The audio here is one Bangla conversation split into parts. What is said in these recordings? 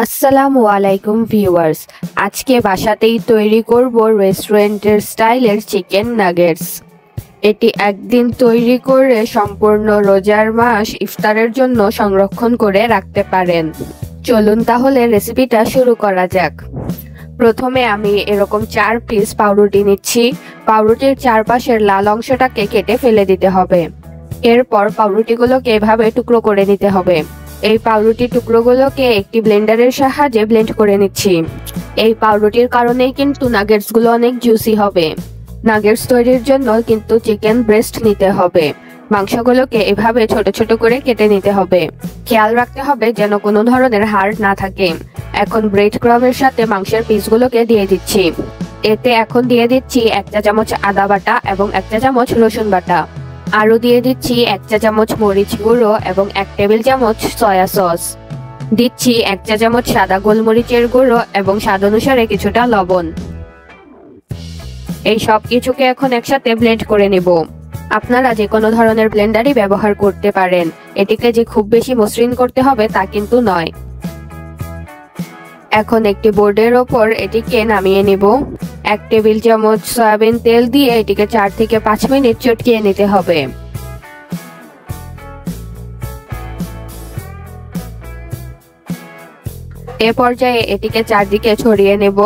আসসালামু আলাইকুম ভিউয়ার্স, আজকে বাসাতেই তৈরি করব রেস্টুরেন্টের স্টাইলের চিকেন নাগেটস। এটি একদিন তৈরি করে সম্পূর্ণ রোজার মাস ইফতারের জন্য সংরক্ষণ করে রাখতে পারেন। চলুন তাহলে রেসিপিটা শুরু করা যাক। প্রথমে আমি এরকম 4 পিস পাউরুটি নিচ্ছি। পাউরুটির চারপাশের লাল অংশটাকে কেটে ফেলে দিতে হবে। এরপর পাউরুটিগুলোকে এভাবে টুকরো করে নিতে হবে। এই পাউরুটি টুকরোগুলোকে একটি ব্লেন্ডারের সাহায্যে ব্লেন্ড করে নিচ্ছি। এই পাউরুটির কারণেই কিন্তু নাগেটসগুলো অনেক জুসি হবে। নাগেটস তৈরির জন্য কিন্তু চিকেন ব্রেস্ট নিতে হবে। মাংসগুলোকে এভাবে ছোট ছোট করে কেটে নিতে হবে। খেয়াল রাখতে হবে যেন কোনো ধরনের হাড় না থাকে। এখন ব্রেড ক্রাম্বের সাথে মাংসের পিসগুলোকে দিয়ে দিচ্ছি। এতে এখন দিয়ে দিচ্ছি 1 চা চামচ আদা বাটা এবং 1 চা চামচ রসুন বাটা। আরও দিয়ে দিচ্ছি 1 চা চামচ মরিচ গুঁড়ো এবং 1 টেবিল চামচ সয়া সস। দিচ্ছি 1 চা চামচ সাদা গোলমরিচের গুঁড়ো এবং স্বাদ অনুসারে কিছুটা লবণ। এই সব কিছুকে এখন একসাথে ব্লেন্ড করে নেব। আপনারা যে কোনো ধরনের ব্লেন্ডারই ব্যবহার করতে পারেন। এটিকে যে খুব বেশি মসৃণ করতে হবে তা কিন্তু নয়। এখন একটি বোর্ডের ওপর এটিকে নামিয়ে নেব। 1 টেবিল চামচ সয়াবিন তেল দিয়ে এটিকে 4 থেকে 5 মিনিট চটকিয়ে নিতে হবে। এ পর্যায়ে এটিকে চারদিকে ছড়িয়ে নেব।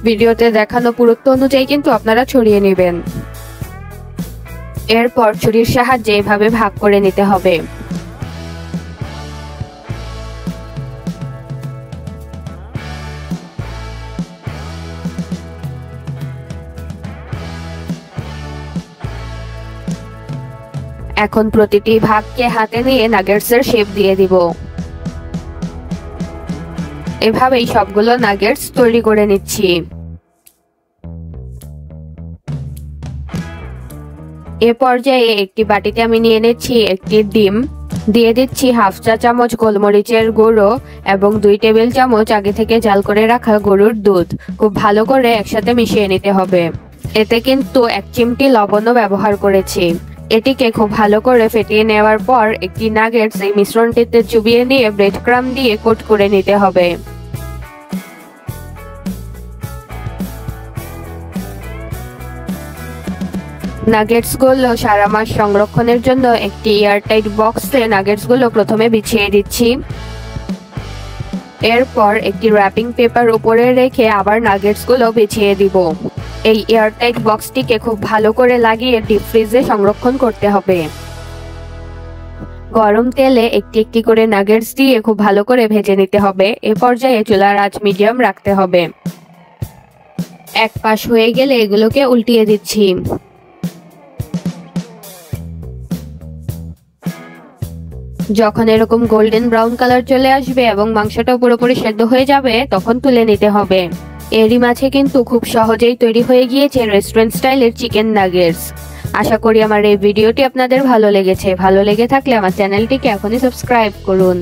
ভিডিওতে দেখানো পুরুত্ব অনুযায়ী কিন্তু আপনারা ছড়িয়ে নেবেন। এরপর ছুরির সাহায্যে এভাবে ভাগ করে নিতে হবে। এখন প্রতিটি ভাগকে হাতে নিয়ে নাগেটসের শেপ দিয়ে দিব। এভাবেই সবগুলো নাগেটস তৈরি করে নিচ্ছি। এ পর্যায়ে একটি বাটিতে আমি নিয়ে নিচ্ছি একটি ডিম। দিয়ে দিচ্ছি 1/2 চা চামচ গোলমরিচের গুঁড়ো এবং 2 টেবিল চামচ আগে থেকে জাল করে রাখা গরুর দুধ। খুব ভালো করে একসাথে মিশিয়ে নিতে হবে। এতে কিন্তু 1 চিমটি লবণও ব্যবহার করেছি। এটিকে খুব ভালো করে ফেটিয়ে নেওয়ার পর একটি নাগেটস এই মিশ্রণটিতে চুবিয়ে নিয়ে ব্রেড ক্রাম্ব দিয়ে কোট করে নিতে হবে। নাগেটসগুলো সারা মাস সংরক্ষণের জন্য একটি এয়ারটাইট বক্সে নাগেটসগুলো প্রথমে বিছিয়ে দিচ্ছি। এরপর একটি র্যাপিং পেপার উপরে রেখে আবার নাগেটসগুলো বিছিয়ে দিব। এই এয়ারটাইট বক্সটিকে খুব ভালো করে লাগিয়ে ডিপ ফ্রিজে সংরক্ষণ করতে হবে। গরম তেলে একটি একটি করে নাগেটস দিয়ে খুব ভালো করে ভেজে নিতে হবে। এ পর্যায়ে চুলার আঁচ মিডিয়াম রাখতে হবে। এক পাশ হয়ে গেলে এগুলোকে উল্টিয়ে দিচ্ছি। যখন এরকম গোল্ডেন ব্রাউন কালার চলে আসবে এবং মাংসটাও পুরোপুরি সেদ্ধ হয়ে যাবে তখন তুলে নিতে হবে। এরই মাঝে কিন্তু খুব সহজেই তৈরি হয়ে গিয়েছে রেস্টুরেন্ট স্টাইলের চিকেন নাগেটস। আশা করি আমার এই ভিডিওটি আপনাদের ভালো লেগেছে। ভালো লেগে থাকলে আমার চ্যানেলটিকে এখনই সাবস্ক্রাইব করুন।